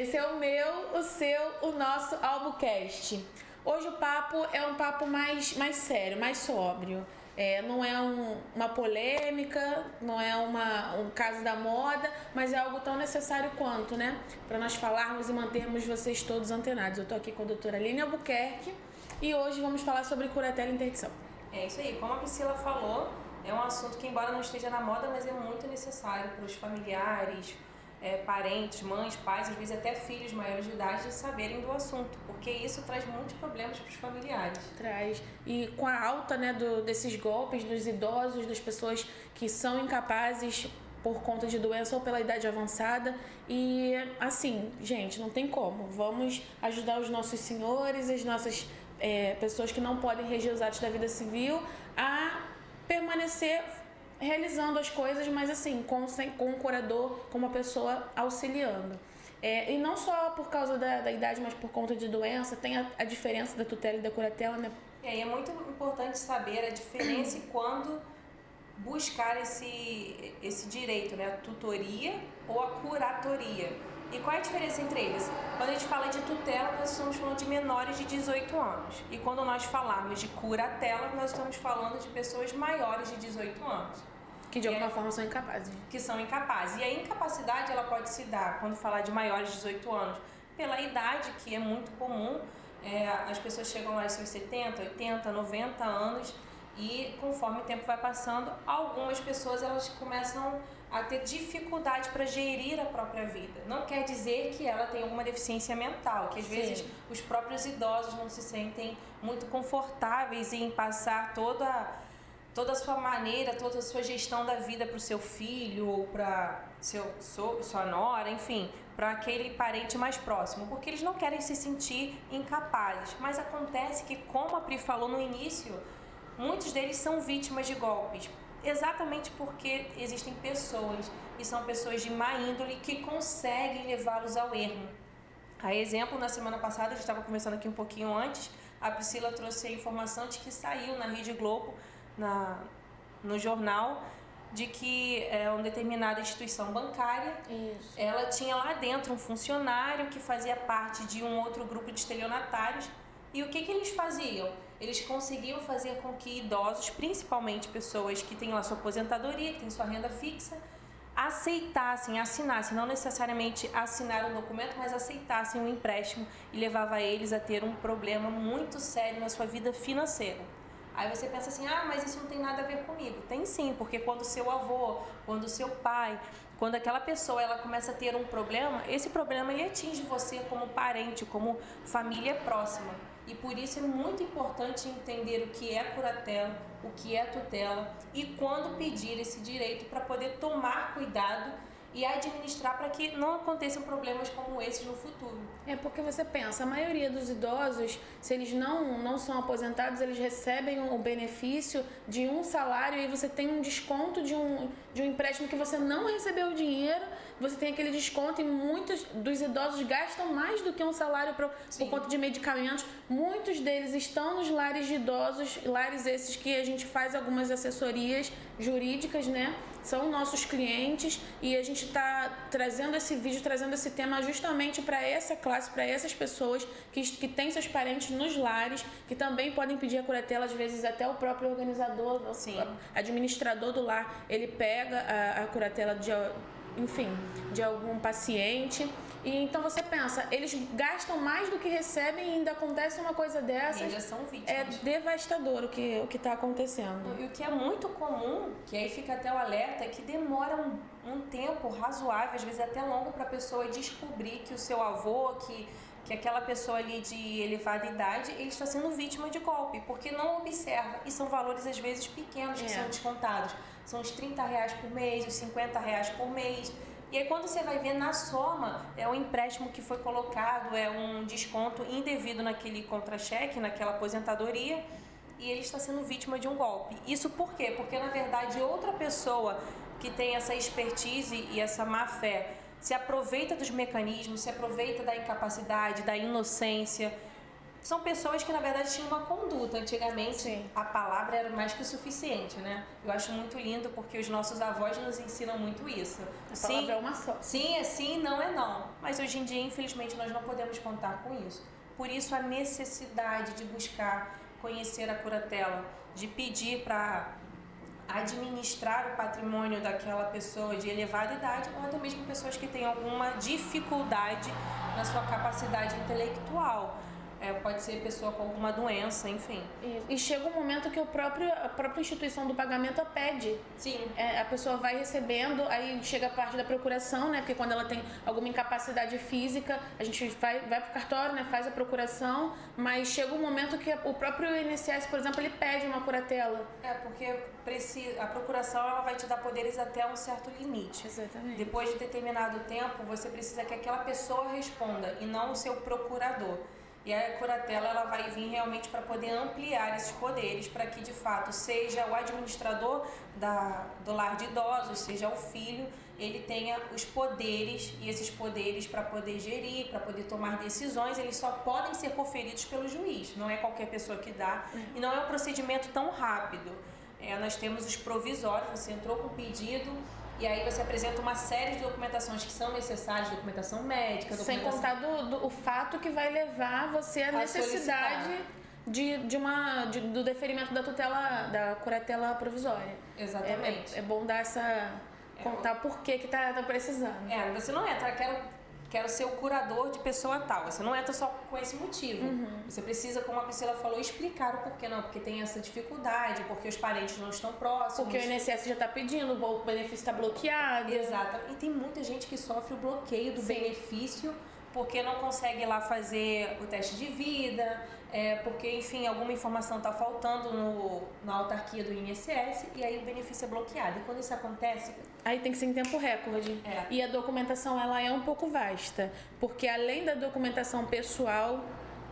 Esse é o meu, o seu, o nosso AlboCast. Hoje o papo é um papo mais sério, mais sóbrio. Não é uma polêmica, não é um caso da moda, mas é algo tão necessário quanto, né? Para nós falarmos e mantermos vocês todos antenados. Eu tô aqui com a doutora Aline Albuquerque e hoje vamos falar sobre curatela e interdicção. É isso aí, como a Priscila falou, é um assunto que, embora não esteja na moda, mas é muito necessário para os familiares, parentes, mães, pais, às vezes até filhos maiores de idade saberem do assunto, porque isso traz muitos problemas para os familiares. Traz. E com a alta, né, desses golpes dos idosos, das pessoas que são incapazes por conta de doença ou pela idade avançada. E assim, gente, não tem como. Vamos ajudar os nossos senhores, as nossas pessoas que não podem reger os atos da vida civil a permanecer realizando as coisas, mas assim, com um curador, com uma pessoa auxiliando. E não só por causa da idade, mas por conta de doença, tem a diferença da tutela e da curatela, né? E é muito importante saber a diferença e quando buscar esse direito, né? A tutoria ou a curatoria. E qual é a diferença entre eles? Quando a gente fala de tutela, nós estamos falando de menores de 18 anos. E quando nós falarmos de curatela, nós estamos falando de pessoas maiores de 18 anos. Que de alguma forma são incapazes. Que são incapazes. E a incapacidade ela pode se dar, quando falar de maiores de 18 anos, pela idade, que é muito comum. As pessoas chegam lá aos seus 70, 80, 90 anos. E conforme o tempo vai passando, algumas pessoas elas começam a ter dificuldade para gerir a própria vida. Não quer dizer que ela tem alguma deficiência mental, que às vezes os próprios idosos não se sentem muito confortáveis em passar toda a sua maneira, toda a sua gestão da vida para o seu filho ou para sua nora, enfim, para aquele parente mais próximo, porque eles não querem se sentir incapazes. Mas acontece que, como a Pri falou no início, muitos deles são vítimas de golpes, exatamente porque existem pessoas, e são pessoas de má índole, que conseguem levá-los ao erro. A exemplo, na semana passada, a gente estava conversando aqui um pouquinho antes, a Priscila trouxe a informação de que saiu na Rede Globo, no jornal, de que uma determinada instituição bancária, ela tinha lá dentro um funcionário que fazia parte de um outro grupo de estelionatários. E o que eles faziam? Eles conseguiam fazer com que idosos, principalmente pessoas que têm lá sua aposentadoria, que têm sua renda fixa, aceitassem, assinassem, não necessariamente assinaram um documento, mas aceitassem um empréstimo e levava eles a ter um problema muito sério na sua vida financeira. Aí você pensa assim, mas isso não tem nada a ver comigo. Tem sim, porque quando o seu avô, quando o seu pai, quando aquela pessoa ela começa a ter um problema, esse problema ele atinge você como parente, como família próxima. E por isso é muito importante entender o que é curatela, o que é tutela e quando pedir esse direito para poder tomar cuidado e administrar para que não aconteçam problemas como esses no futuro. Porque você pensa, a maioria dos idosos, se eles não são aposentados, eles recebem o benefício de um salário e você tem um desconto de um empréstimo que você não recebeu o dinheiro, você tem aquele desconto e muitos dos idosos gastam mais do que um salário por conta de medicamentos. Muitos deles estão nos lares de idosos, lares esses que a gente faz algumas assessorias jurídicas, né? São nossos clientes e a gente está trazendo esse vídeo, trazendo esse tema justamente para essa classe, para essas pessoas que têm seus parentes nos lares, que também podem pedir a curatela, às vezes até o próprio organizador, administrador do lar, ele pega a curatela de algum paciente. E então você pensa, eles gastam mais do que recebem e ainda acontece uma coisa dessas. E ainda são vítimas. É devastador o que está acontecendo. E o que é muito comum, que aí fica até o alerta, é que demora um tempo razoável, às vezes até longo, para a pessoa descobrir que o seu avô, que aquela pessoa ali de elevada idade, ele está sendo vítima de golpe, porque não observa. E são valores às vezes pequenos que são descontados. São os R$30 por mês, os R$50 por mês. E aí quando você vai ver na soma, é um empréstimo que foi colocado, é um desconto indevido naquele contra-cheque, naquela aposentadoria, e ele está sendo vítima de um golpe. Isso por quê? Porque na verdade outra pessoa que tem essa expertise e essa má fé se aproveita dos mecanismos, se aproveita da incapacidade, da inocência são pessoas que, na verdade, tinham uma conduta. Antigamente, Sim. a palavra era mais que o suficiente, né? Eu acho muito lindo porque os nossos avós nos ensinam muito isso. A palavra é uma só. Sim é sim, não é não. Mas hoje em dia, infelizmente, nós não podemos contar com isso. Por isso, a necessidade de buscar conhecer a curatela, de pedir para administrar o patrimônio daquela pessoa de elevada idade ou até mesmo pessoas que têm alguma dificuldade na sua capacidade intelectual. Pode ser pessoa com alguma doença, enfim. E chega um momento que a própria instituição do pagamento a pede. Sim. A pessoa vai recebendo, aí chega a parte da procuração, né? Porque quando ela tem alguma incapacidade física, a gente vai pro cartório, né? Faz a procuração, mas chega um momento que o próprio INSS, por exemplo, ele pede uma curatela. Porque a procuração ela vai te dar poderes até um certo limite. Exatamente. Depois de determinado tempo, você precisa que aquela pessoa responda e não o seu procurador. E a curatela ela vai vir realmente para poder ampliar esses poderes, para que de fato seja o administrador do lar de idosos, seja o filho, ele tenha os poderes, e esses poderes para poder gerir, para poder tomar decisões, eles só podem ser conferidos pelo juiz, não é qualquer pessoa que dá, e não é um procedimento tão rápido. Nós temos os provisórios, você entrou com o pedido, e aí você apresenta uma série de documentações que são necessárias, documentação médica, Sem contar o fato que vai levar você à necessidade do deferimento da tutela, da curatela provisória. Exatamente. É bom dar contar por que tá precisando. Você não entra, quero ser o curador de pessoa tal. Você não entra só com esse motivo. Você precisa, como a Priscila falou, explicar o porquê não. Porque tem essa dificuldade, porque os parentes não estão próximos. Porque o INSS já está pedindo, o benefício está bloqueado. Exato. E tem muita gente que sofre o bloqueio do benefício porque não consegue ir lá fazer o teste de vida, porque, enfim, alguma informação está faltando na autarquia do INSS e aí o benefício é bloqueado. E quando isso acontece... Aí tem que ser em tempo recorde. E a documentação, ela é um pouco vasta, porque além da documentação pessoal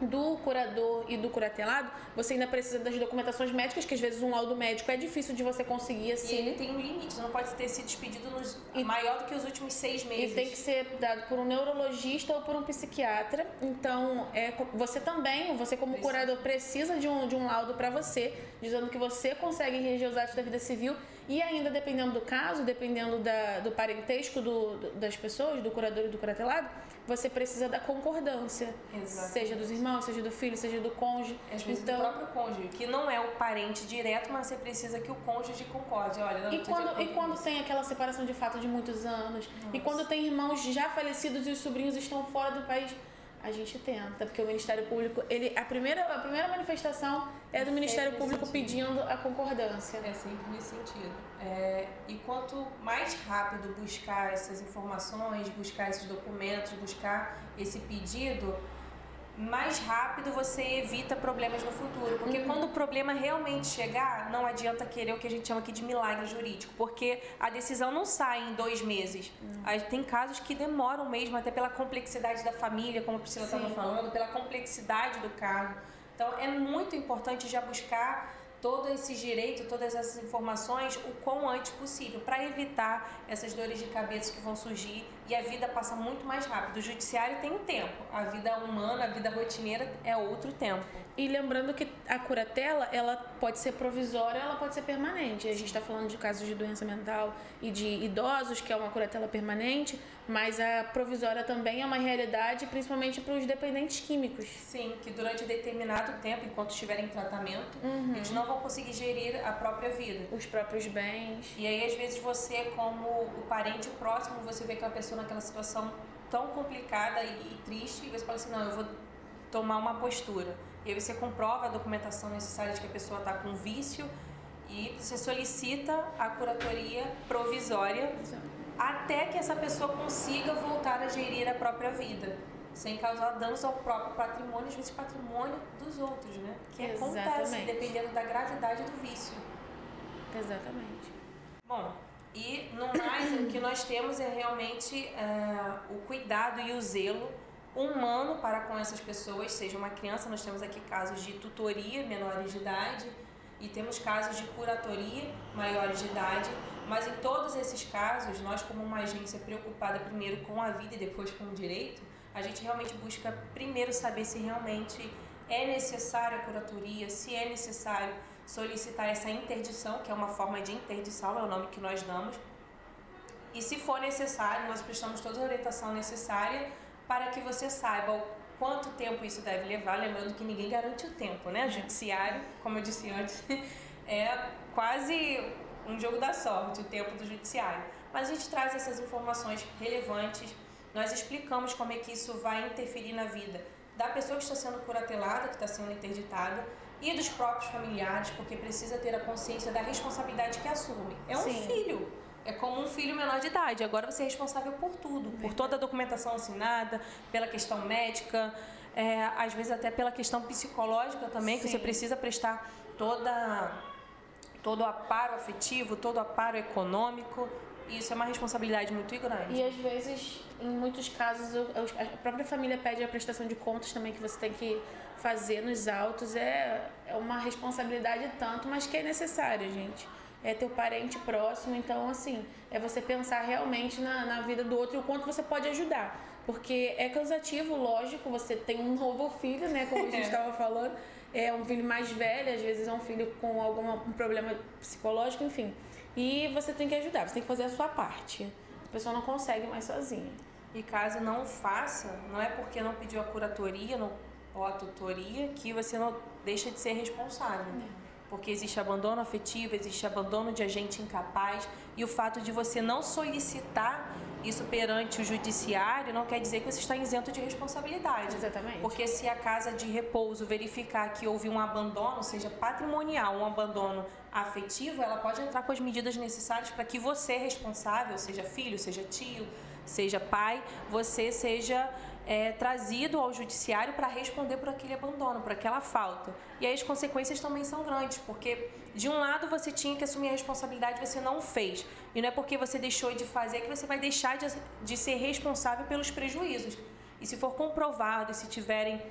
do curador e do curatelado, você ainda precisa das documentações médicas, que às vezes um laudo médico é difícil de você conseguir assim. E ele tem um limite, não pode ter sido despedido maior do que os últimos 6 meses. E tem que ser dado por um neurologista ou por um psiquiatra. Então, você como curador precisa de um laudo para você, dizendo que você consegue reger os atos da vida civil. E ainda, dependendo do caso, dependendo do parentesco das pessoas, do curador e do curatelado, você precisa da concordância. Exatamente. Seja dos irmãos, seja do filho, seja do cônjuge. Às vezes do próprio cônjuge, que não é o parente direto, mas você precisa que o cônjuge concorde. Olha, e quando tem aquela separação de fato de muitos anos, e quando tem irmãos já falecidos e os sobrinhos estão fora do país, a gente tenta, porque o Ministério Público, a primeira manifestação é do Ministério Público pedindo a concordância. É sempre nesse sentido. E quanto mais rápido buscar essas informações, buscar esses documentos, buscar esse pedido, mais rápido você evita problemas no futuro. Porque quando o problema realmente chegar, não adianta querer o que a gente chama aqui de milagre jurídico, porque a decisão não sai em 2 meses. Tem casos que demoram mesmo, até pela complexidade da família, como a Priscila estava falando, pela complexidade do caso. Então, é muito importante já buscar todo esse direito, todas essas informações o quão antes possível, para evitar essas dores de cabeça que vão surgir e a vida passa muito mais rápido. O judiciário tem um tempo, a vida humana, a vida rotineira é outro tempo. E lembrando que a curatela, ela pode ser provisória, ela pode ser permanente. A gente está falando de casos de doença mental e de idosos, que é uma curatela permanente, mas a provisória também é uma realidade, principalmente para os dependentes químicos. Sim, que durante determinado tempo, enquanto estiverem em tratamento, eles não vão conseguir gerir a própria vida. Os próprios bens. E aí, às vezes, você, como o parente próximo, você vê aquela pessoa naquela situação tão complicada e triste, e você fala assim, não, eu vou tomar uma postura. E aí você comprova a documentação necessária de que a pessoa está com vício e você solicita a curatoria provisória até que essa pessoa consiga voltar a gerir a própria vida, sem causar danos ao próprio patrimônio, às vezes patrimônio dos outros, né? Que acontece dependendo da gravidade do vício. Exatamente. Bom, e no mais, o que nós temos é realmente o cuidado e o zelo humano para com essas pessoas, seja uma criança, nós temos aqui casos de tutoria, menores de idade, e temos casos de curatoria, maiores de idade, mas em todos esses casos, nós como uma agência preocupada primeiro com a vida e depois com o direito, a gente realmente busca primeiro saber se realmente é necessária a curatoria, se é necessário solicitar essa interdição, que é uma forma de interdição, é o nome que nós damos. E se for necessário, nós prestamos toda a orientação necessária para que você saiba o quanto tempo isso deve levar, lembrando que ninguém garante o tempo, né? O judiciário, como eu disse antes, é quase um jogo da sorte, o tempo do judiciário. Mas a gente traz essas informações relevantes, nós explicamos como é que isso vai interferir na vida da pessoa que está sendo curatelada, que está sendo interditada, e dos próprios familiares, porque precisa ter a consciência da responsabilidade que assume. É um filho, é como um filho menor de idade, agora você é responsável por tudo, por toda a documentação assinada, pela questão médica, às vezes até pela questão psicológica também, que você precisa prestar todo o amparo afetivo, todo o amparo econômico. Isso é uma responsabilidade muito grande. E às vezes, em muitos casos, a própria família pede a prestação de contas também que você tem que fazer nos autos. É uma responsabilidade tanto, mas que é necessária, gente. É teu parente próximo, então assim, é você pensar realmente na vida do outro e o quanto você pode ajudar. Porque é cansativo, lógico, você tem um novo filho, né, como a gente estava falando, é um filho mais velho, às vezes é um filho com algum problema psicológico, enfim. E você tem que ajudar, você tem que fazer a sua parte. A pessoa não consegue mais sozinha. E caso não faça, não é porque não pediu a curatoria ou a tutoria que você não deixa de ser responsável. Porque existe abandono afetivo, existe abandono de agente incapaz, e o fato de você não solicitar isso perante o judiciário não quer dizer que você está isento de responsabilidade. Exatamente. Porque se a casa de repouso verificar que houve um abandono, seja patrimonial, um abandono afetivo, ela pode entrar com as medidas necessárias para que você, responsável, seja filho, seja tio, seja pai, você seja trazido ao judiciário para responder por aquele abandono, por aquela falta. E aí as consequências também são grandes, porque de um lado você tinha que assumir a responsabilidade e você não fez. E não é porque você deixou de fazer que você vai deixar de ser responsável pelos prejuízos. E se for comprovado, e se tiverem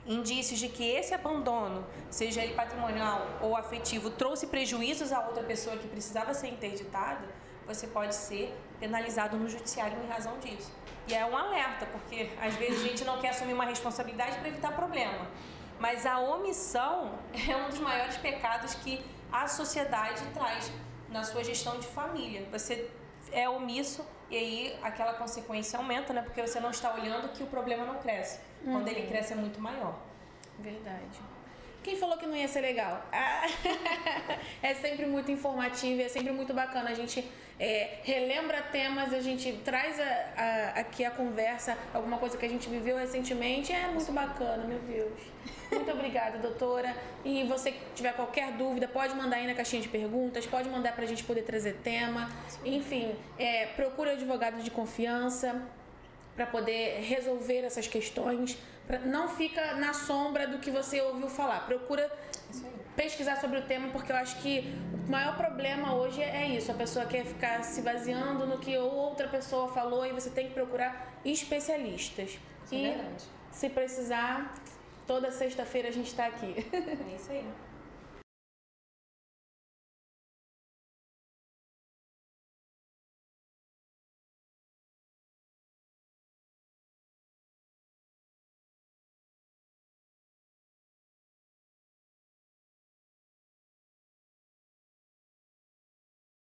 indícios de que esse abandono, seja ele patrimonial ou afetivo, trouxe prejuízos a outra pessoa que precisava ser interditada, você pode ser penalizado no judiciário em razão disso. E é um alerta, porque às vezes a gente não quer assumir uma responsabilidade para evitar problema. Mas a omissão é um dos maiores pecados que a sociedade traz na sua gestão de família. Você é omisso e aí aquela consequência aumenta, né? Porque você não está olhando que o problema não cresce. Quando ele cresce é muito maior. Verdade. Quem falou que não ia ser legal? É sempre muito informativo, é sempre muito bacana. A gente relembra temas, a gente traz aqui a conversa, alguma coisa que a gente viveu recentemente. É muito bacana, meu Deus. Muito obrigada, doutora. E você que tiver qualquer dúvida, pode mandar aí na caixinha de perguntas, pode mandar pra gente poder trazer tema. Enfim, procure um advogado de confiança para poder resolver essas questões. Não fica na sombra do que você ouviu falar. Procura pesquisar sobre o tema, porque eu acho que o maior problema hoje é isso. A pessoa quer ficar se baseando no que outra pessoa falou e você tem que procurar especialistas. Isso é verdade. Se precisar, toda sexta-feira a gente está aqui. É isso aí.